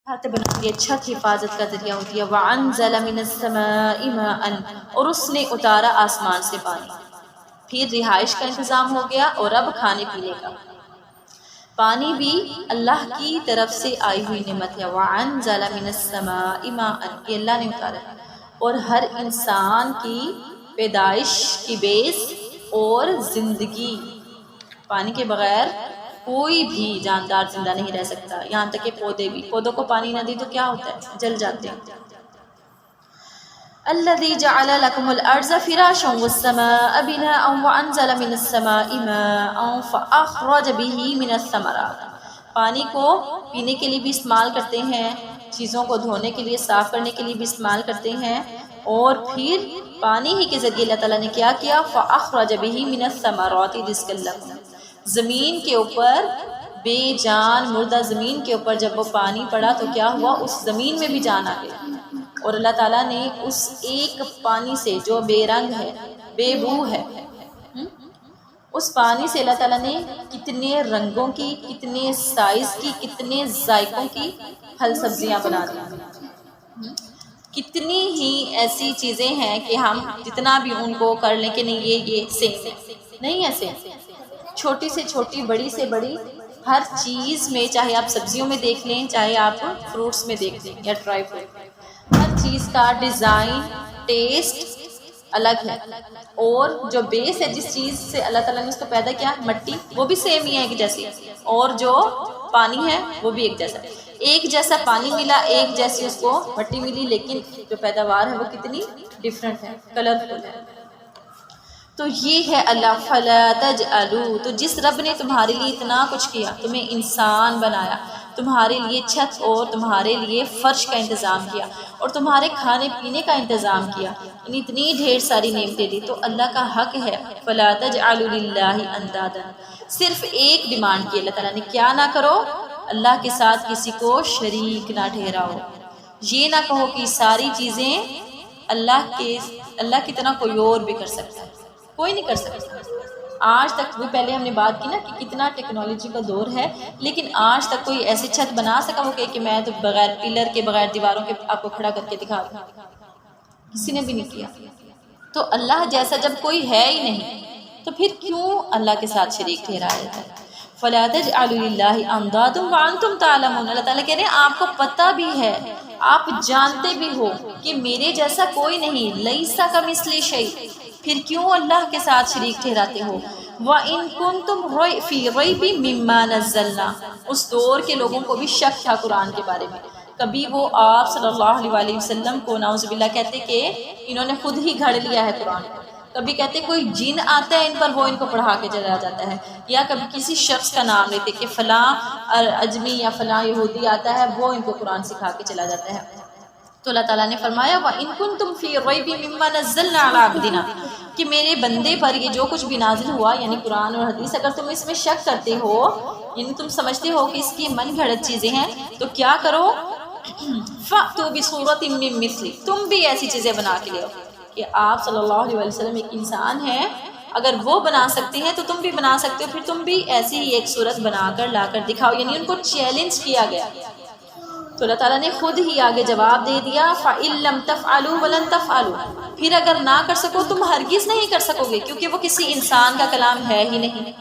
چھت بناتی ہے، چھت حفاظت کا ذریعہ ہوتی ہے۔ وَأَنزَلَ مِنَ السَّمَاءِ مَاءً، اور اس نے اتارا آسمان سے پانی۔ پھر رہائش کا انتظام ہو گیا، اور اب کھانے پینے کا۔ پانی بھی اللہ کی طرف سے آئی ہوئی نعمت ہے۔ وَأَنزَلَ مِنَ السَّمَاءِ مَاءً، یہ اللہ نے اتارا، اور ہر انسان کی پیدائش کی بیس اور زندگی، پانی کے بغیر کوئی بھی جاندار زندہ نہیں رہ سکتا، یہاں تک کہ پودے بھی۔ پودوں کو پانی نہ دی تو کیا ہوتا ہے؟ جل جاتے ہیں۔ الذي جعل لكم الارض فراشا والسماء بناء وانزل من السماء ماء فاخرج به من الثمرات، پانی کو پینے کے لیے بھی استعمال کرتے ہیں، چیزوں کو دھونے کے لیے، صاف کرنے کے لیے بھی استعمال کرتے ہیں، اور پھر پانی ہی کے ذریعے اللہ تعالیٰ نے کیا کیا؟ فاخرج به من الثمرات رزقا لكم، زمین کے اوپر بے جان مردہ زمین کے اوپر جب وہ پانی پڑا تو کیا ہوا؟ اس زمین میں بھی جان آ گئی، اور اللہ تعالیٰ نے اس ایک پانی سے جو بے رنگ ہے، بے بو ہے، اس پانی سے اللہ تعالیٰ نے کتنے رنگوں کی، کتنے سائز کی، کتنے ذائقوں کی پھل سبزیاں بنا دی۔ کتنی ہی ایسی چیزیں ہیں کہ ہم جتنا بھی ان کو کر لیں کہ نہیں یہ سیم نہیں ہے، سیم، چھوٹی سے چھوٹی، بڑی سے بڑی، ہر چیز میں، چاہے آپ سبزیوں میں دیکھ لیں، چاہے آپ فروٹس میں دیکھ لیں یا ڈرائی فروٹ، ہر چیز کا ڈیزائن، ٹیسٹ الگ ہے، اور جو بیس ہے جس چیز سے اللہ تعالیٰ نے اس کو پیدا کیا، مٹی، وہ بھی سیم ہی ہے ایک جیسی، اور جو پانی ہے وہ بھی ایک جیسا، ایک جیسا پانی ملا، ایک جیسی اس کو مٹی ملی، لیکن جو پیداوار ہے وہ کتنی ڈیفرنٹ ہے، کلرفل ہے۔ تو یہ ہے اللہ فَلَا تَجْعَلُوا، تو جس رب نے تمہارے لیے اتنا کچھ کیا، تمہیں انسان بنایا، تمہارے لیے چھت اور تمہارے لیے فرش کا انتظام کیا، اور تمہارے کھانے پینے کا انتظام کیا، اتنی ڈھیر ساری نعمتیں دی، تو اللہ کا حق ہے فَلَا تَجْعَلُوا لِلَّهِ أَنْدَادًا، صرف ایک ڈیمانڈ کی اللہ تعالیٰ نے، کیا نہ کرو، اللہ کے ساتھ کسی کو شریک نہ ٹھہراؤ، یہ نہ کہو کہ ساری چیزیں اللہ کی طرح کوئی اور بھی کر سکتا ہے، کوئی نہیں کر سکتا۔ آج تک بھی، پہلے ہم نے بات کی نا کہ کتنا ٹیکنالوجی کا دور ہے، لیکن آج تک کوئی ایسی چھت بنا سکا وہ کہ میں تو بغیر پلر کے، بغیر دیواروں کے آپ کو کھڑا کر کے دکھا دوں، کسی نے بھی نہیں کیا۔ تو اللہ جیسا جب کوئی ہے ہی نہیں، تو پھر کیوں اللہ کے ساتھ شریک ٹھہرایا جاتا ہے؟ فَلَا تَجْعَلُوا لِلَّهِ أَنْدَادًا وَأَنْتُمْ تَعْلَمُونَ، اللہ تعالیٰ کہہ رہے ہیں آپ کو پتہ بھی ہے، آپ جانتے بھی ہو کہ میرے جیسا کوئی نہیں، لَيْسَ كَمِثْلِهِ شَيْءٌ، پھر کیوں اللہ کے ساتھ شریک ٹھہراتے ہو؟ وَإِن كُنتُمْ فِي رَيْبٍ مِّمَّا نَزَّلْنَا، اس دور کے لوگوں کو بھی شک تھا قرآن کے بارے میں، کبھی وہ آپ صلی اللہ علیہ وسلم کو نعوذ باللہ کہتے کہ انہوں نے خود ہی گھڑ لیا ہے قرآن کو، کبھی کہتے کوئی جن آتا ہے ان پر، وہ ان کو پڑھا کے چلا جاتا ہے، یا کبھی کسی شخص کا نام لیتے کہ فلاں اجمی یا فلاں یہودی آتا ہے، وہ ان کو قرآن سکھا کے چلا جاتا ہے۔ تو اللہ تعالیٰ نے فرمایا وَإِن كُنتُمْ فِي رَيْبٍ مِّمَّا نَزَّلْنَا عَلَىٰ عَبْدِنَا، کہ میرے بندے پر یہ جو کچھ بھی نازل ہوا، یعنی قرآن اور حدیث، اگر تم اس میں شک کرتے ہو، یعنی تم سمجھتے ہو کہ اس کی من گھڑت چیزیں ہیں، تو کیا کرو؟ فَأْتُوا بِصُورَةٍ مِّن مِّثْلِهِ، تم بھی ایسی چیزیں بنا کے لے آؤ کہ آپ صلی اللہ علیہ وسلم ایک انسان ہے، اگر وہ بنا سکتے ہیں تو تم بھی بنا سکتے ہو، پھر تم بھی ایسی ہی ایک صورت بنا کر لا کر دکھاؤ، یعنی ان کو چیلنج کیا گیا۔ تو اللہ تعالیٰ نے خود ہی آگے جواب دے دیا فَإِن لَّمْ تَفْعَلُوا وَلَن تَفْعَلُوا، پھر اگر نہ کر سکو تم ہرگز نہیں کر سکو گے، کیونکہ وہ کسی انسان کا کلام ہے ہی نہیں،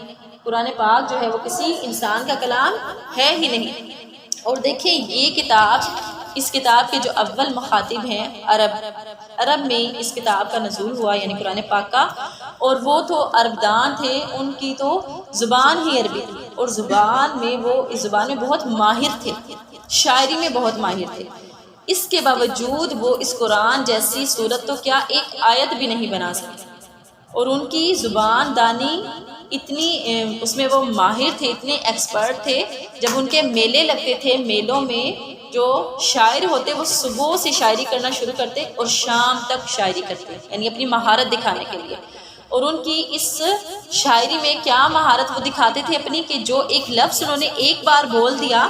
قرآن پاک جو ہے وہ کسی انسان کا کلام ہے ہی نہیں۔ اور دیکھیں یہ کتاب، اس کتاب کے جو اول مخاطب ہیں عرب میں اس کتاب کا نزول ہوا، یعنی قرآن پاک کا، اور وہ تو عرب دان تھے، ان کی تو زبان ہی عربی تھی، اور زبان میں وہ اس زبان میں بہت ماہر تھے، شاعری میں بہت ماہر تھے، اس کے باوجود وہ اس قرآن جیسی صورت تو کیا ایک آیت بھی نہیں بنا سکتے، اور ان کی زبان دانی اتنی، اس میں وہ ماہر تھے، اتنے ایکسپرٹ تھے، جب ان کے میلے لگتے تھے، میلوں میں جو شاعر ہوتے وہ صبح سے شاعری کرنا شروع کرتے اور شام تک شاعری کرتے، یعنی اپنی مہارت دکھانے کے لیے، اور ان کی اس شاعری میں کیا مہارت وہ دکھاتے تھے اپنی، کہ جو ایک لفظ انہوں نے ایک بار بول دیا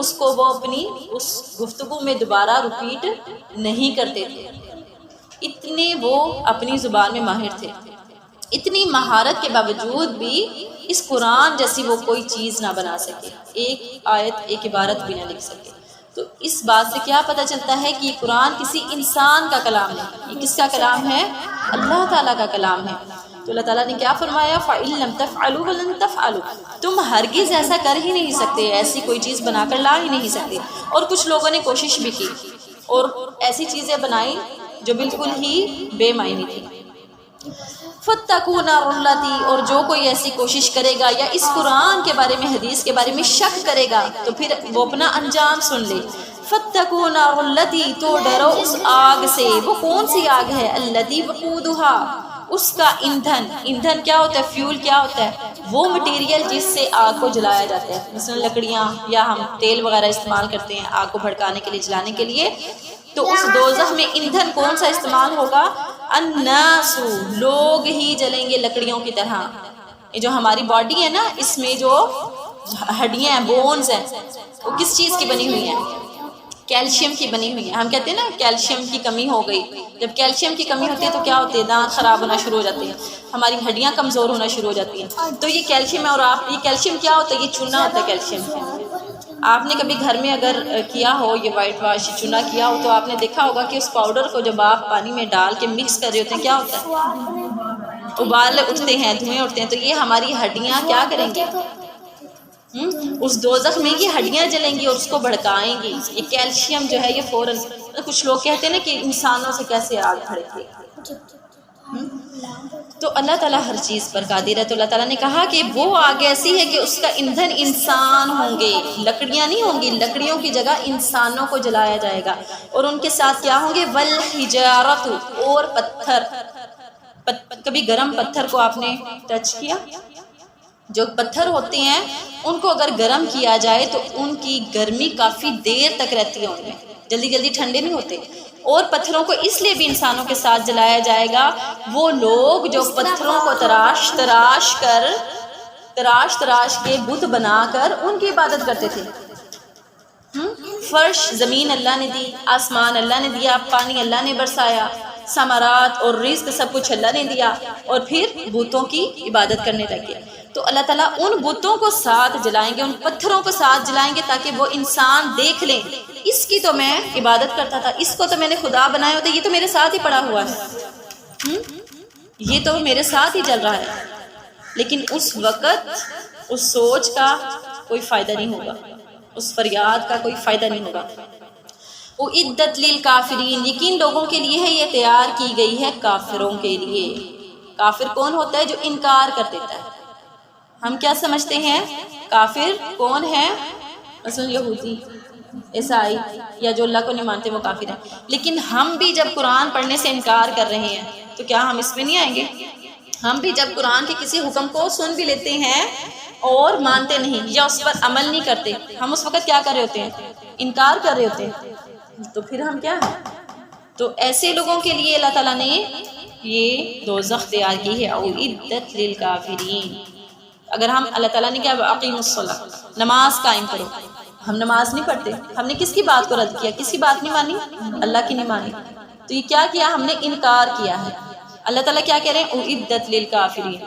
اس کو وہ اپنی اس گفتگو میں دوبارہ رپیٹ نہیں کرتے تھے، اتنے وہ اپنی زبان میں ماہر تھے۔ اتنی مہارت کے باوجود بھی اس قرآن جیسی وہ کوئی چیز نہ بنا سکے، ایک آیت، ایک عبارت بھی نہ لکھ سکے۔ تو اس بات سے کیا پتہ چلتا ہے کہ یہ قرآن کسی انسان کا کلام نہیں، یہ کس کا کلام ہے؟ اللہ تعالیٰ کا کلام ہے۔ تو اللہ تعالیٰ نے کیا فرمایا؟ فَإِن لَّمْ تَفْعَلُوا وَلَن تَفْعَلُوا، تم ہرگز ایسا کر ہی نہیں سکتے، ایسی کوئی چیز بنا کر لا ہی نہیں سکتے۔ اور کچھ لوگوں نے کوشش بھی کی اور ایسی چیزیں بنائیں جو بالکل ہی بے معنی تھی۔ فَاتَّقُوا نَارَ الَّتِي، اور جو کوئی ایسی کوشش کرے گا یا اس قرآن کے بارے میں، حدیث کے بارے میں شک کرے گا تو پھر وہ اپنا انجام سن لے۔ فَاتَّقُوا نَارَ الَّتِي، تو ڈرو اس آگ سے، وہ کون سی آگ ہے؟ الَّتِي وَقُودُهَا، اس کا ایندھن۔ ایندھن کیا ہوتا ہے؟ فیول کیا ہوتا ہے؟ وہ مٹیریل جس سے آگ کو جلایا جاتا ہے، مثلا لکڑیاں یا ہم تیل وغیرہ استعمال کرتے ہیں آگ کو بھڑکانے کے لیے، جلانے کے لیے۔ تو اس دوزخ میں ایندھن کون سا استعمال ہوگا؟ الناس، لوگ ہی جلیں گے لکڑیوں کی طرح۔ یہ جو ہماری باڈی ہے نا، اس میں جو ہڈیاں ہیں، بونز ہیں، وہ کس چیز کی بنی ہوئی ہیں؟ کیلشیم کی بنی ہوئی ہے۔ ہم کہتے ہیں نا کیلشیم کی کمی ہو گئی، جب کیلشیم کی کمی ہوتی ہے تو کیا ہوتے ہیں؟ دانت خراب ہونا شروع ہو جاتے ہیں، ہماری ہڈیاں کمزور ہونا شروع ہو جاتی ہیں۔ تو یہ کیلشیم ہے، اور آپ یہ کیلشیم کیا ہوتا ہے؟ یہ چونا ہوتا ہے کیلشیم۔ آپ نے کبھی گھر میں اگر کیا ہو یہ وائٹ واش چونا کیا ہو تو آپ نے دیکھا ہوگا کہ اس پاؤڈر کو جب آپ پانی میں ڈال کے مکس کر رہے ہوتے ہیں کیا ہوتا ہے؟ ابال اٹھتے ہیں، دھوئیں اٹھتے ہیں۔ تو یہ ہماری ہڈیاں کیا کریں گی؟ اس دوزخ میں یہ ہڈیاں جلیں گی اور اس کو بھڑکائیں گی۔ یہ کیلشیم جو ہے یہ فوراً، کچھ لوگ کہتے ہیں نا کہ انسانوں سے کیسے آگ بھڑکے۔ تو اللہ تعالیٰ ہر چیز پر قادر ہے۔ تو اللہ تعالیٰ نے کہا کہ وہ آگ ایسی ہے کہ اس کا ایندھن انسان ہوں گے، لکڑیاں نہیں ہوں گی، لکڑیوں کی جگہ انسانوں کو جلایا جائے گا۔ اور ان کے ساتھ کیا ہوں گے؟ والحجارۃ، اور پتھر۔ کبھی گرم پتھر کو آپ نے ٹچ کیا؟ جو پتھر ہوتے ہیں ان کو اگر گرم کیا جائے تو ان کی گرمی کافی دیر تک رہتی ہے، ان میں جلدی جلدی ٹھنڈے نہیں ہوتے۔ اور پتھروں کو اس لیے بھی انسانوں کے ساتھ جلایا جائے گا، وہ لوگ جو پتھروں کو تراش تراش کے بت بنا کر ان کی عبادت کرتے تھے۔ فرش زمین اللہ نے دی، آسمان اللہ نے دیا، پانی اللہ نے برسایا، ثمرات اور رزق سب کچھ اللہ نے دیا، اور پھر بتوں کی عبادت کرنے لگے۔ تو اللہ تعالیٰ ان بتوں کو ساتھ جلائیں گے، ان پتھروں کو ساتھ جلائیں گے تاکہ وہ انسان دیکھ لیں اس کی تو میں عبادت کرتا تھا، اس کو تو میں نے خدا بنایا ہوتا، یہ تو میرے ساتھ ہی پڑا ہوا ہے، یہ تو میرے ساتھ ہی چل رہا ہے۔ لیکن اس وقت اس سوچ کا کوئی فائدہ نہیں ہوگا، اس فریاد کا کوئی فائدہ نہیں ہوگا۔ اعدت للکافرین، یقین لوگوں کے لیے ہے، یہ تیار کی گئی ہے کافروں کے لیے۔ کافر کون ہوتا ہے؟ جو انکار کر دیتا ہے۔ ہم کیا سمجھتے ہیں کافر کون ہے؟ مثلا یہودی، عیسائی یا جو اللہ کو نہیں مانتے وہ کافر ہیں۔ لیکن ہم بھی جب قرآن پڑھنے سے انکار کر رہے ہیں تو کیا ہم اس میں نہیں آئیں گے؟ ہم بھی جب قرآن کے کسی حکم کو سن بھی لیتے ہیں اور مانتے نہیں یا اس پر عمل نہیں کرتے، ہم اس وقت کیا کر رہے ہوتے ہیں؟ انکار کر رہے ہوتے ہیں۔ تو پھر ہم کیا ہیں؟ تو ایسے لوگوں کے لیے اللہ تعالیٰ نے یہ دوزخ تیار کی ہے، اعدت للکافرین۔ اگر ہم اللہ تعالیٰ نے کیا اقیموا الصلاۃ، نماز قائم کرو، ہم نماز نہیں پڑھتے، ہم نے کس کی بات کو رد کیا؟ کس کی بات نہیں مانی؟ اللہ کی نہیں مانی۔ تو یہ کیا کیا؟ ہم نے انکار کیا ہے۔ اللہ تعالیٰ کیا کہہ رہے ہیں؟ اعدت للکافرین۔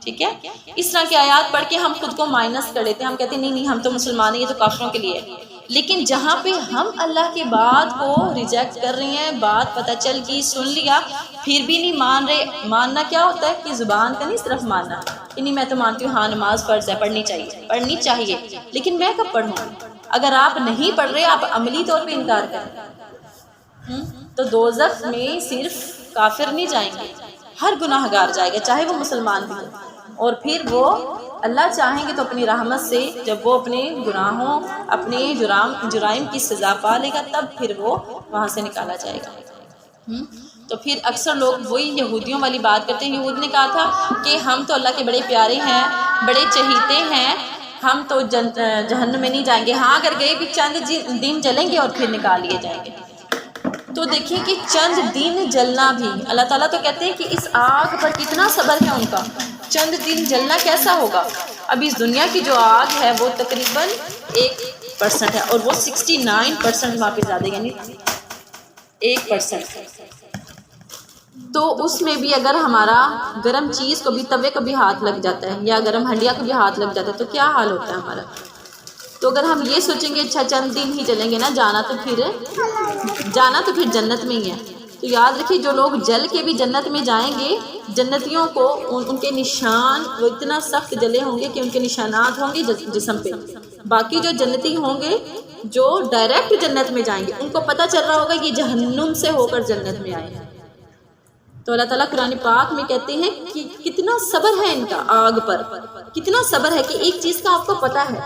ٹھیک ہے، اس طرح کی آیات پڑھ کے ہم خود کو مائنس کر لیتے ہیں، ہم کہتے ہیں نہیں ہم تو مسلمان ہیں، یہ تو کافروں کے لیے ہے۔ لیکن جہاں پہ ہم اللہ کی بات کو ریجیکٹ کر رہے ہیں، بات پتہ چل گئی، سن لیا، پھر بھی نہیں مان رہے۔ ماننا کیا ہوتا ہے کہ زبان کا نہیں صرف ماننا کہ نہیں میں تو مانتی ہوں ہاں نماز فرض ہے، پڑھنی چاہیے، لیکن میں کب پڑھوں؟ اگر آپ نہیں پڑھ رہے، آپ عملی طور پہ انکار کریں تو دوزخ میں صرف کافر نہیں جائیں گے، ہر گناہ گار جائے گا، چاہے وہ مسلمان بھی ہو۔ اور پھر وہ اللہ چاہیں گے تو اپنی رحمت سے جب وہ اپنے گناہوں، اپنے جرائم کی سزا پا لے گا، تب پھر وہ وہاں سے نکالا جائے گا۔ تو پھر اکثر لوگ وہی یہودیوں والی بات کرتے ہیں۔ یہود نے کہا تھا کہ ہم تو اللہ کے بڑے پیارے ہیں، بڑے چہیتے ہیں، ہم تو جہنم میں نہیں جائیں گے، ہاں اگر گئے بھی چند دن جلیں گے اور پھر نکال لیے جائیں گے۔ تو دیکھیں کہ چند دن جلنا بھی، اللہ تعالیٰ تو کہتے ہیں کہ اس آگ پر کتنا صبر ہے ان کا، چند دن جلنا کیسا ہوگا؟ اب اس دنیا کی جو آگ ہے وہ تقریباً 1% ہے، اور وہ 69% وہاں پہ زیادہ، یعنی 1%۔ تو اس میں بھی اگر ہمارا گرم چیز کو بھی، توے کو بھی ہاتھ لگ جاتا ہے، یا گرم ہنڈیا کو بھی ہاتھ لگ جاتا ہے، تو کیا حال ہوتا ہے ہمارا؟ تو اگر ہم یہ سوچیں گے اچھا چند دن ہی چلیں گے نا، جانا تو پھر جنت میں ہی ہے، تو یاد رکھیے جو لوگ جل کے بھی جنت میں جائیں گے، جنتیوں کو ان کے نشان وہ اتنا سخت جلے ہوں گے کہ ان کے نشانات ہوں گے جسم پہ۔ باقی جو جنتی ہوں گے جو ڈائریکٹ جنت میں جائیں گے، ان کو پتہ چل رہا ہوگا یہ جہنم سے ہو کر جنت میں آئے ہیں۔ تو اللہ تعالیٰ قرآن پاک میں کہتے ہیں کہ کتنا صبر ہے ان کا آگ پر، کتنا صبر ہے کہ ایک چیز کا آپ کو پتہ ہے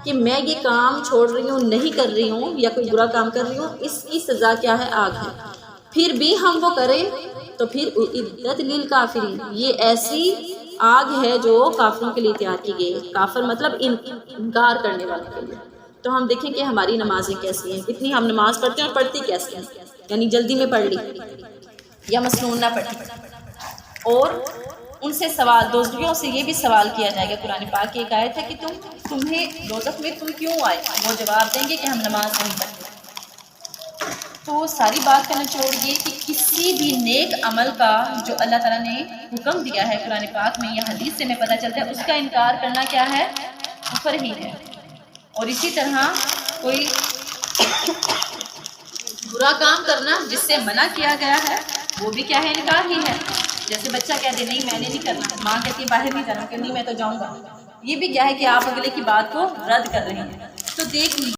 کہ میں یہ کام چھوڑ رہی ہوں، نہیں کر رہی ہوں، یا کوئی برا کام کر رہی ہوں، اس کی سزا کیا ہے؟ آگ ہے، پھر بھی ہم وہ کریں تو پھر عدت للکافرین، یہ ایسی آگ ہے جو کافروں کے لیے تیار کی گئی ہے۔ کافر مطلب انکار کرنے والوں کے لیے۔ تو ہم دیکھیں کہ ہماری نمازیں کیسی ہیں، کتنی ہم نماز پڑھتے ہیں اور پڑھتی کیسی ہیں، یعنی جلدی میں پڑھ لی یا مسنون نہ پڑھی۔ اور ان سے سوال، دوزخیوں سے یہ بھی سوال کیا جائے گا۔ قرآن پاک کی ایک آیت ہے کہ تمہیں دوزخ میں تم کیوں آئے؟ وہ جواب دیں گے کہ ہم نماز نہیں پڑھتے۔ تو ساری بات کا نچوڑ یہ کہ کسی بھی نیک عمل کا جو اللہ تعالیٰ نے حکم دیا ہے قرآن پاک میں یا حدیث سے ہمیں پتہ چلتا ہے، اس کا انکار کرنا کیا ہے؟ کفر ہی ہے۔ اور اسی طرح کوئی برا کام کرنا جس سے منع کیا گیا ہے وہ بھی کیا ہے؟ انکار ہی ہے۔ جیسے بچہ کہتے نہیں میں نے نہیں کرنا، ماں کہتی ہے باہر نہیں جانا، کہ نہیں میں تو جاؤں گا، یہ بھی کیا ہے کہ آپ اگلے کی بات کو رد کر رہے ہیں۔ تو دیکھ لیجیے